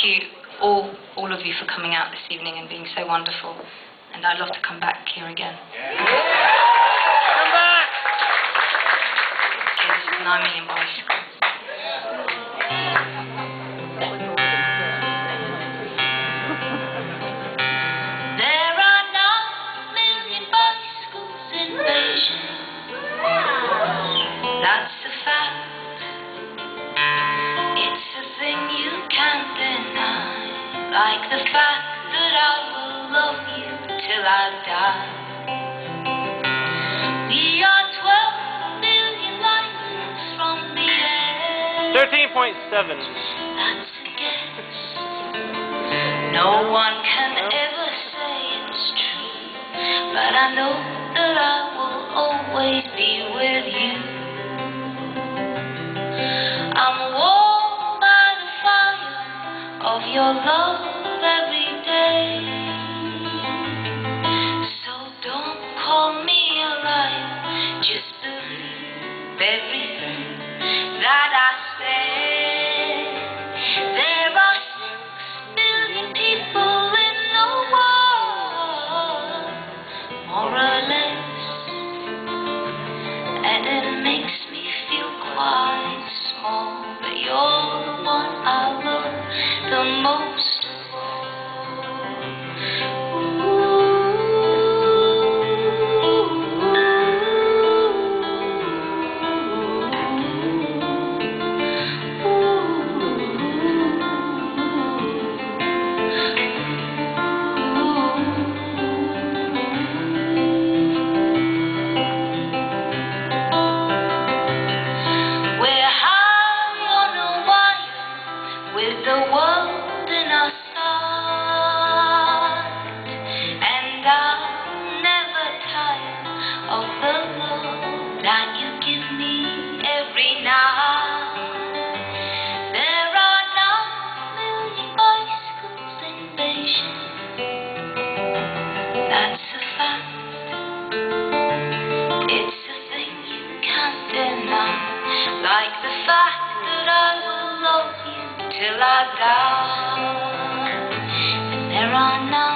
you, all of you, for coming out this evening and being so wonderful. And I'd love to come back here again. Come back! Okay, this is 9 Million Bicycles. There are 9 million bicycles in Beijing. That's a fact. It's a thing you can't deny. Like the fact that I will love you till I die. We are 12 billion light years from the end. 13.7. That's a guess. No one can ever say it's true, but I know that I will always be with you. I'm warmed by the fire of your love every day. So don't call me a liar, just believe everything that I say. There are 6 billion people in the world, more or less, and it makes me feel quite small. But you're the one I love the most of all. With the world in our sight, and I'll never tire of the love that you give me every night. There are 9 million bicycles in Beijing. That's a fact. It's a thing you can't deny, like the fact that I will love you till I die. And there are 9